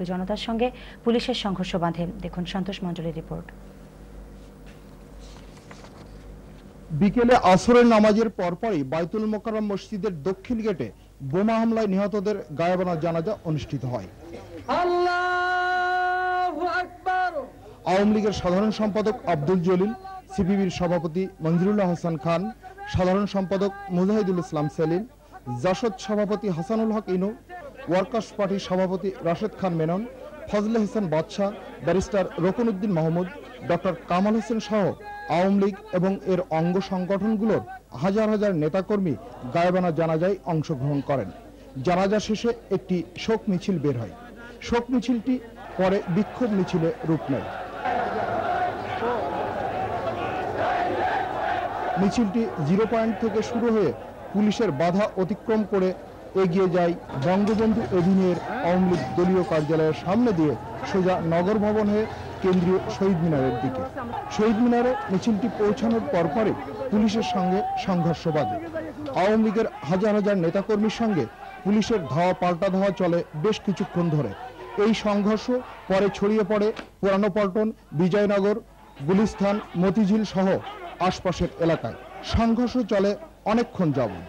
জনতার সঙ্গে পুলিশের সংঘর্ষ বাঁধে। দেখুন সন্তোষ মণ্ডলের রিপোর্ট। বিকেলে আসরের নামাজের পরপরই বাইতুল মোকাররম মসজিদের দক্ষিণ গেটে বোমা হামলায় নিহতদের গায়েবানা জানাজা অনুষ্ঠিত হয়। আল্লাহু আকবার। আওয়ামী লীগের সাধারণ সম্পাদক আব্দুল জলিল, সিপিবির সভাপতি মঞ্জুরুল্লাহ হাসান খান, সাধারণ সম্পাদক মুজাহিদুল ইসলাম সেলিম, জাসদ সভাপতি হাসানুল হক ইনু, ওয়ার্কার্স পার্টির সভাপতি রাশেদ খান মেনন, ফজলে হোসেন বাদশাহ, ব্যারিস্টার রকুনউদ্দিন মাহমুদ, ডক্টর কামাল হোসেন সহ আওয়ামী লীগ এবং এর অঙ্গ সংগঠনগুলোর হাজার হাজার নেতাকর্মী গায়েবানা জানাজায় অংশগ্রহণ করেন। জানাজা শেষে একটি শোক মিছিল বের হয়। শোক মিছিলটি পরে বিক্ষোভ মিছিলে রূপ নেয়। মিছিলটি 0 পয়েন্ট থেকে শুরু হয়ে পুলিশের বাধা অতিক্রম করে এগিয়ে যায় বঙ্গবন্ধু এভিনিউর আওয়ামী লীগ দলীয় কার্যালয়ের সামনে দিয়ে সোজা নগর ভবন হয়ে কেন্দ্রীয় শহীদ মিনারের দিকে। শহীদ মিনারে মিছিলটি পৌঁছানোর পরপরে পুলিশের সঙ্গে সংঘর্ষ বাধে। আওয়ামী লীগের হাজার হাজার নেতাকর্মীর সঙ্গে পুলিশের ধাওয়া পাল্টা ধাওয়া চলে বেশ কিছুক্ষণ ধরে। এই সংঘর্ষ পরে ছড়িয়ে পড়ে পুরানো পল্টন, বিজয়নগর, গুলিস্তান, মতিঝিল সহ আশপাশের এলাকায়। সংঘর্ষ চলে অনেকক্ষণ যাবত।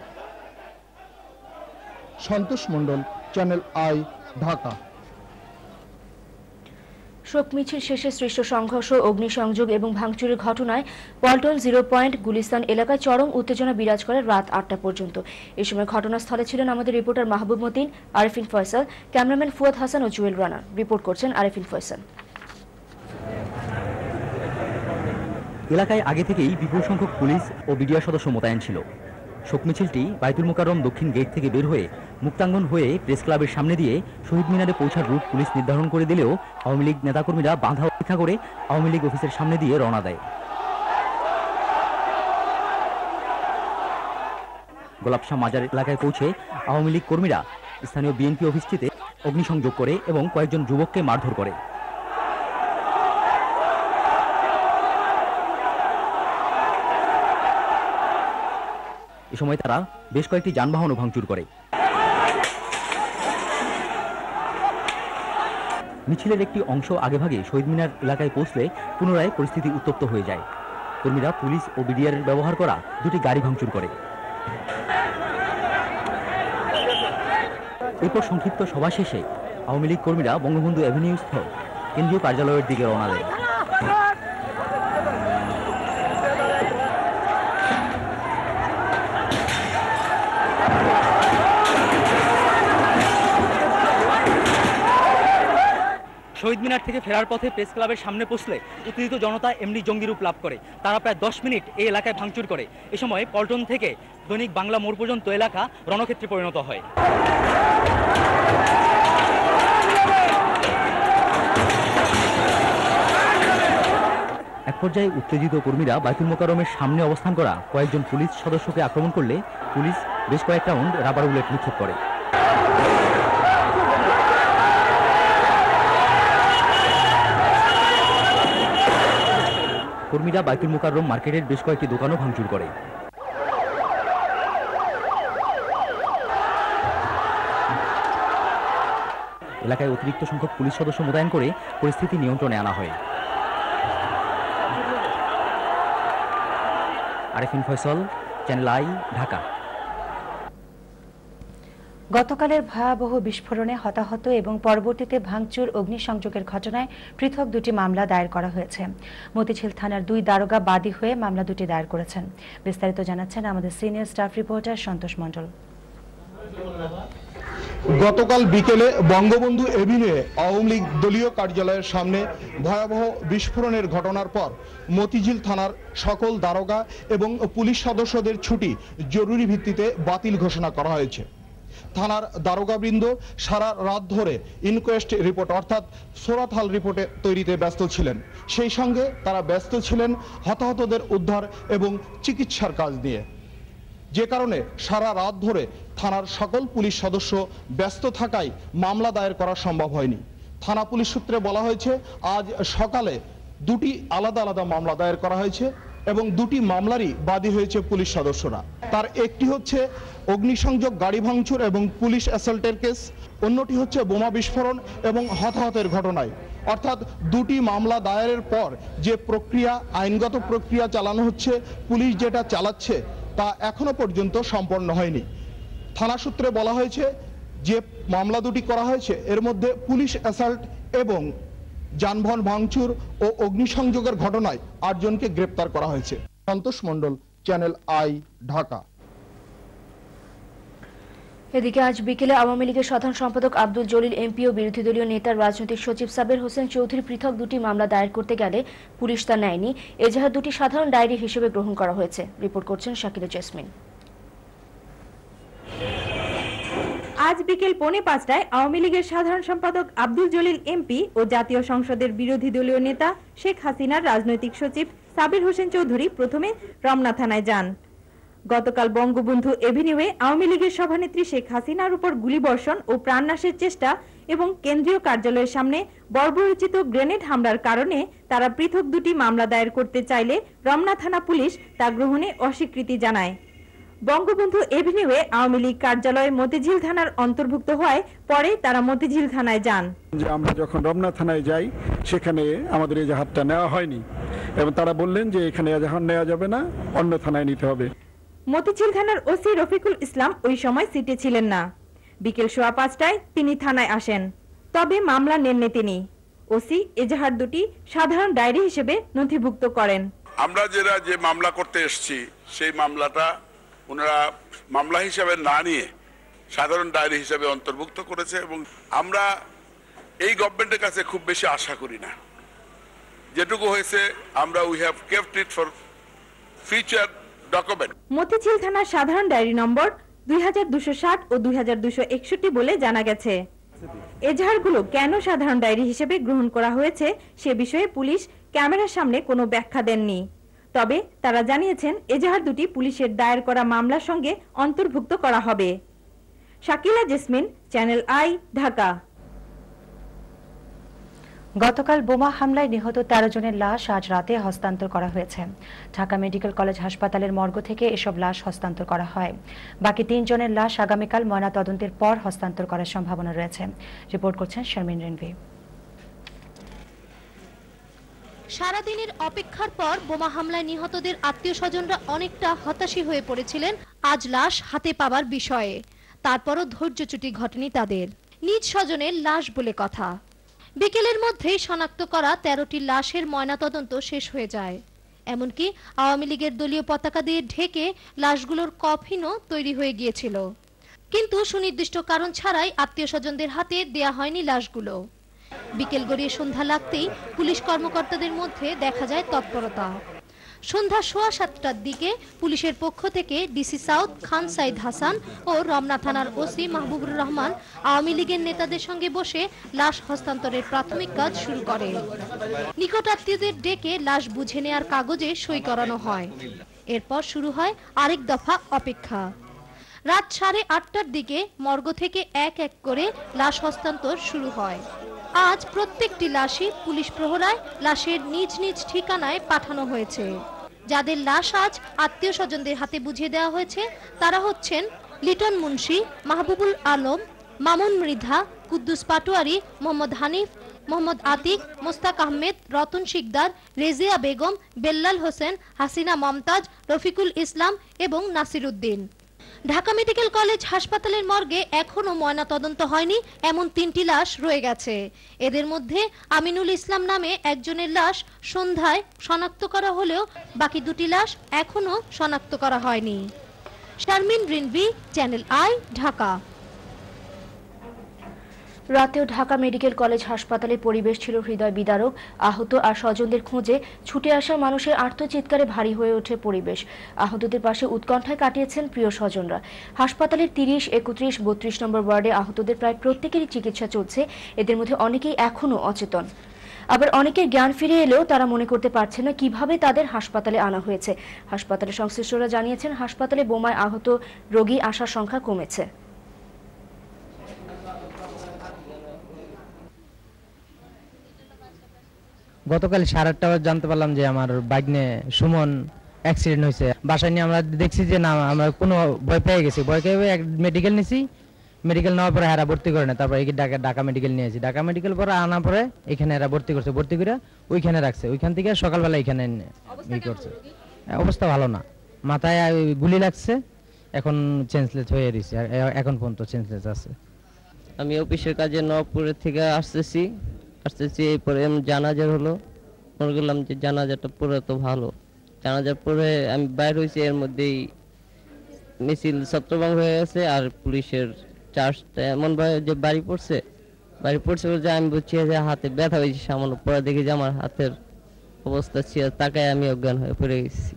সন্তোষ মণ্ডল, চ্যানেল আই, ঢাকা। শোক মিছিল শেষে সৃষ্ট সংঘর্ষ, অগ্নিসংযোগ এবং ভাঙচুরের ঘটনায় পল্টন 0 পয়েন্ট গুলিস্তান এলাকায় চরম উত্তেজনা বিরাজ করে রাত 8টা পর্যন্ত। এ সময় ঘটনাস্থলে ছিলেন আমাদের রিপোর্টার মাহবুব মতিন, আরেফিন ফয়সাল, ক্যামেরাম্যান ফুয়াদ হাসান ও জুয়েল রানা। রিপোর্ট করছেন আরেফিন ফয়সাল। এলাকায় আগে থেকেই বিপুল সংখ্যক পুলিশ ও বিডিআর সদস্য মোতায়েন ছিল। শোক মিছিলটি বাইতুল মোকাররম দক্ষিণ গেট থেকে বের হয়ে মুক্তাঙ্গন হয়ে প্রেস ক্লাবের সামনে দিয়ে শহীদ মিনারে পৌঁছার রুট পুলিশ নির্ধারণ করে দিলেও আওয়ামী লীগ নেতাকর্মীরা বাধা উপেক্ষা করে আওয়ামী লীগ অফিসের সামনে দিয়ে রওনা দেয়। গোলাপশাহ মাজার এলাকায় পৌঁছে আওয়ামী লীগ কর্মীরা স্থানীয় বিএনপি অফিসটিতে অগ্নিসংযোগ করে এবং কয়েকজন যুবককে মারধর করে। এ সময় তারা বেশ কয়েকটি যানবাহনও ভাঙচুর করে। মিছিলের একটি অংশ আগেভাগে শহীদ মিনার এলাকায় পৌঁছলে পুনরায় পরিস্থিতি উত্তপ্ত হয়ে যায়। কর্মীরা পুলিশ ও বিডিআরের ব্যবহার করা 2টি গাড়ি ভাঙচুর করে। এরপর সংক্ষিপ্ত সভা শেষে আওয়ামী লীগ কর্মীরা বঙ্গবন্ধু এভিনিউস্থ কেন্দ্রীয় কার্যালয়ের দিকে রওনা দেয়। শহীদ মিনার থেকে ফেরার পথে প্রেস ক্লাবের সামনে পৌঁছলে উত্তেজিত জনতা এমনি জঙ্গি রূপ লাভ করে। তারা প্রায় 10 মিনিট এই এলাকায় ভাঙচুর করে। এ সময় পল্টন থেকে দৈনিক বাংলা মোড় পর্যন্ত এলাকা রণক্ষেত্রে পরিণত হয়। এক পর্যায়ে উত্তেজিত কর্মীরা বাইতুল মোকাররমের সামনে অবস্থান করা কয়েকজন পুলিশ সদস্যকে আক্রমণ করলে পুলিশ বেশ কয়েক রাউন্ড রাবার বুলেট নিক্ষেপ করে। কর্মীরা বাইতুল মোকাররম মার্কেটের বেশ কয়েকটি দোকানও ভাঙচুর করে। এলাকায় অতিরিক্ত সংখ্যক পুলিশ সদস্য মোতায়েন করে পরিস্থিতি নিয়ন্ত্রণে আনা হয়। Arefin Faisal, channel I, Dhaka. গতকালের ভয়াবহ বিস্ফোরণে হতাহত এবং পরবর্তীতে ভাঙচুর, অগ্নিসংযোগের ঘটনায় পৃথক 2টি মামলা দায়ের করা হয়েছে। মতিঝিল থানার 2 দারোগা বাদী হয়ে মামলা 2টি দায়ের করেছেন। বিস্তারিত জানাচ্ছেন আমাদের সিনিয়র স্টাফ রিপোর্টার সন্তোষ মণ্ডল। গতকাল বিকেলে বঙ্গবন্ধু এভিনিউয়ে আওয়ামী লীগ দলীয় কার্যালয়ের সামনে ভয়াবহ বিস্ফোরণের ঘটনার পর মতিঝিল থানার সকল দারোগা এবং পুলিশ সদস্যদের ছুটি জরুরি ভিত্তিতে বাতিল ঘোষণা করা হয়েছে। থানার দারোগাবৃন্দ সারা রাত ধরে ইনকোয়েস্ট রিপোর্ট অর্থাৎ সোরাথাল রিপোর্টে তৈরিতে ব্যস্ত ছিলেন। সেই সঙ্গে তারা ব্যস্ত ছিলেন হতাহতদের উদ্ধার এবং চিকিৎসার কাজ নিয়ে, যে কারণে সারা রাত ধরে থানার সকল পুলিশ সদস্য ব্যস্ত থাকায় মামলা দায়ের করা সম্ভব হয়নি। থানা পুলিশ সূত্রে বলা হয়েছে আজ সকালে 2টি আলাদা আলাদা মামলা দায়ের করা হয়েছে এবং 2টি মামলারই বাদী হয়েছে পুলিশ সদস্যরা। তার একটি হচ্ছে অগ্নিসংযোগ, গাড়ি ভাঙচুর এবং পুলিশ অ্যাসল্টের কেস, অন্যটি হচ্ছে বোমা বিস্ফোরণ এবং হতাহতের ঘটনায়। অর্থাৎ দুটি মামলা দায়েরের পর যে প্রক্রিয়া, আইনগত প্রক্রিয়া চালানো হচ্ছে, পুলিশ যেটা চালাচ্ছে তা এখনো পর্যন্ত সম্পন্ন হয়নি। থানা সূত্রে বলা হয়েছে যে মামলা দুটি করা হয়েছে এর মধ্যে পুলিশ অ্যাসাল্ট এবং যানবাহন ভাঙচুর ও অগ্নিসংযোগের ঘটনায় 8 জনকে গ্রেপ্তার করা হয়েছে। সন্তোষ মণ্ডল, চ্যানেল আই, ঢাকা। এদিকে আজ বিকেলে আওয়ামী লীগের সাধারণ সম্পাদক আব্দুল জলিল এমপি ও বিরোধী দলীয় নেতার রাজনৈতিক সচিব সাবের হোসেন চৌধুরী পৃথক দুটি মামলা দায়ের করতে গেলে পুলিশ তা নেয়নি। এজাহার দুটি সাধারণ ডায়েরি হিসেবে গ্রহণ করা হয়েছে। রিপোর্ট করছেন শাকিলা জেসমিন। আজ বিকেল 4:45টায় আওয়ামী লীগের সাধারণ সম্পাদক আব্দুল জলিল এমপি ও জাতীয় সংসদের বিরোধী দলীয় নেতা শেখ হাসিনার রাজনৈতিক সচিব সাবির হোসেন চৌধুরী প্রথমে রমনা থানায় যান। গতকাল বঙ্গবন্ধু এভিনিউয়ে আওয়ামী লীগের সভানেত্রী শেখ হাসিনার উপর গুলিবর্ষণ ও প্রাণনাশের চেষ্টা এবং কেন্দ্রীয় কার্যালয়ের সামনে বর্বরোচিত গ্রেনেড হামলার কারণে তারা পৃথক দুটি মামলা দায়ের করতে চাইলে রমনা থানা পুলিশ তা গ্রহণে অস্বীকৃতি জানায়। বঙ্গবন্ধু এভিনিউয়ে আওয়ামী লীগ কার্যালয় মতিঝিল থানার অন্তর্ভুক্ত হওয়ায় পরে তারা মতিঝিল থানায় যান। যে আমরা যখন রমনা থানায় যাই সেখানে আমাদের এজাহারটা নেওয়া হয়নি এবং তারা বললেন যে এখানে এজাহার নেওয়া যাবে না, অন্য থানায় নিতে হবে। মতিঝিল থানার ওসি রফিকুল ইসলাম ওই সময় সিটে ছিলেন না। বিকেল 5:15টায় তিনি থানায় আসেন, তবে মামলা নেননি তিনি। ওসি এজাহার দুটি সাধারণ ডায়েরি হিসেবে নথিভুক্ত করেন। আমরা যে মামলা করতে এসেছি সেই মামলাটা ওনারা মামলা হিসাবে না নিয়ে সাধারণ ডায়েরি হিসাবে অন্তর্ভুক্ত করেছে এবং আমরা এই গভর্নমেন্টের কাছে খুব বেশি আশা করি না। যেটুকু হয়েছে আমরা we have kept it for future document. Motijheel থানার সাধারণ ডায়েরি নম্বর 2260 ও 2261 বলে জানা গেছে। এজাহারগুলো কেন সাধারণ ডায়েরি হিসেবে গ্রহণ করা হয়েছে সে বিষয়ে পুলিশ ক্যামেরার সামনে কোনো ব্যাখ্যা দেননি। তবে তারা জানিয়েছেন এজাহার দুটি পুলিশের দায়ের করা মামলার সঙ্গে অন্তর্ভুক্ত করা হবে। Shakila jasmine, channel I, Dhaka. গতকাল বোমা হামলায় নিহত 13 জনের লাশ আজ রাতে হস্তান্তর করা হয়েছে। ঢাকা মেডিকেল কলেজ হাসপাতালের মর্গ থেকে এসব লাশ হস্তান্তর করা হয়। বাকি 3 জনের লাশ আগামীকাল ময়নাতদন্তের পর হস্তান্তর করার সম্ভাবনা রয়েছে। রিপোর্ট করছেন শারমিন রিনভি। সারাদিনের অপেক্ষার পর বোমা হামলায় নিহতদের আত্মীয় স্বজনরা অনেকটা হতাশী হয়ে পড়েছিলেন আজ লাশ হাতে পাওয়ার বিষয়ে। তারপরও ধৈর্যচ্যুতি ঘটেনি তাদের। নিজ স্বজনের লাশ বলে কথা। বিকেলের মধ্যেই শনাক্ত করা 13টি লাশের ময়নাতদন্ত শেষ হয়ে যায়। এমনকি আওয়ামী লীগের দলীয় পতাকা দিয়ে ঢেকে লাশগুলোর কফিনও তৈরি হয়ে গিয়েছিল, কিন্তু সুনির্দিষ্ট কারণ ছাড়াই আত্মীয় স্বজনদের হাতে দেয়া হয়নি লাশগুলো। বিকেল গড়িয়ে সন্ধ্যা লাগতেই পুলিশ কর্মকর্তাদের মধ্যে দেখা যায় তৎপরতা। সন্ধ্যা 7:15টার দিকে পুলিশের পক্ষ থেকে ডিসি সাউথ খান সাইদ হাসান ও রমনা থানার ওসি মাহবুবুর রহমান আওয়ামী লীগের নেতাদের সঙ্গে বসে লাশ হস্তান্তরের প্রাথমিক কাজ শুরু করে। নিকটাত্মীয়দের ডেকে লাশ বুঝে নেয়ার কাগজে সই করানো হয়। এরপর শুরু হয় আরেক দফা অপেক্ষা। রাত 8:30টার দিকে মর্গ থেকে এক এক করে লাশ হস্তান্তর শুরু হয়। আজ প্রত্যেকটি লাশই পুলিশ প্রহরায় লাশের নিজ নিজ ঠিকানায় পাঠানো হয়েছে। যাদের লাশ আজ আত্মীয় স্বজনদের হাতে বুঝিয়ে দেওয়া হয়েছে তারা হচ্ছেন লিটন মুন্সি, মাহবুবুল আলম, মামুন মৃধা, কুদ্দুস পাটোয়ারি, মোহাম্মদ হানিফ, মোহাম্মদ আতিক, মোস্তাক আহমেদ, রতন শিকদার, রেজিয়া বেগম, বেল্লাল হোসেন, হাসিনা মমতাজ, রফিকুল ইসলাম এবং নাসির উদ্দিন। ঢাকা মেডিকেল কলেজ হাসপাতালের মর্গে এখনো ময়নাতদন্ত হয়নি এমন 3টি লাশ রয়ে গেছে। এদের মধ্যে আমিনুল ইসলাম নামে একজনের লাশ সন্ধ্যায় শনাক্ত করা হলেও বাকি 2টি লাশ এখনো শনাক্ত করা হয়নি। Sharmin Rinvi, channel I, Dhaka. রাতেও ঢাকা মেডিকেল কলেজ হাসপাতালে পরিবেশ ছিল হৃদয় বিদারক। আহত আর স্বজনদের খোঁজে ছুটে আসা মানুষের আর্তচিৎকারে ভারী হয়ে ওঠে পরিবেশ। আহতদের পাশে উৎকণ্ঠায় কাটিয়েছেন প্রিয় স্বজনরা। হাসপাতালের 30, 31, 32 নম্বর ওয়ার্ডে আহতদের প্রায় প্রত্যেকেরই চিকিৎসা চলছে। এদের মধ্যে অনেকেই এখনও অচেতন, আবার অনেকের জ্ঞান ফিরে এলেও তারা মনে করতে পারছে না কিভাবে তাদের হাসপাতালে আনা হয়েছে। হাসপাতালের সংশ্লিষ্টরা জানিয়েছেন হাসপাতালে বোমায় আহত রোগী আসার সংখ্যা কমেছে। গতকাল 8:30 জানতে পারলাম যে আমার বাইকনে সুমন অ্যাক্সিডেন্ট হয়েছে। বাসায় নিয়ে আমরা দেখছি যে না, আমরা কোনো ভয় পেয়ে গেছি। ভয় পেয়ে মেডিকেল নিছি। মেডিকেল নেওয়ার পরে এরা ভর্তি করে না, তারপর এই ঢাকা মেডিকেল নিয়েছি, ঢাকা মেডিকেল পরে আনার পরে এখানে এরা ভর্তি করছে, ভর্তি করে ওইখানে রাখছে, ওইখান থেকে সকালবেলা এখানে করছে। অবস্থা ভালো না, মাথায় গুলি লাগছে, এখন চেঞ্জলেস হয়ে দিছে, এখন পর্যন্ত চেঞ্জলেস আছে। আমি অফিসের কাজে নবপুরের থেকে আসতেছি, এরপরে জানাজার হলো, মনে করলাম যে জানাজাটা পড়ে তো ভালো, জানাজার পরে আমি বাইর হয়েছি, এর মধ্যেই মিছিল ছত্রভঙ্গ হয়ে গেছে, আর পুলিশের চার্জটা এমন ভাবে যে বাড়ি পড়ছে বলছে, আমি বুঝছি যে হাতে ব্যথা হয়েছে সামান্য, পরে দেখি যে আমার হাতের অবস্থা ছিল, তাকায় আমি অজ্ঞান হয়ে পড়ে গেছি।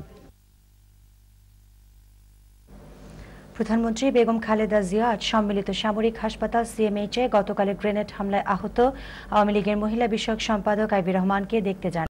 প্রধানমন্ত্রী বেগম খালেদা জিয়া আজ সম্মিলিত সামরিক হাসপাতাল সিএমএইচে গতকালের গ্রেনেড হামলায় আহত আওয়ামী লীগের মহিলা বিষয়ক সম্পাদক আইবি রহমানকে দেখতে যান।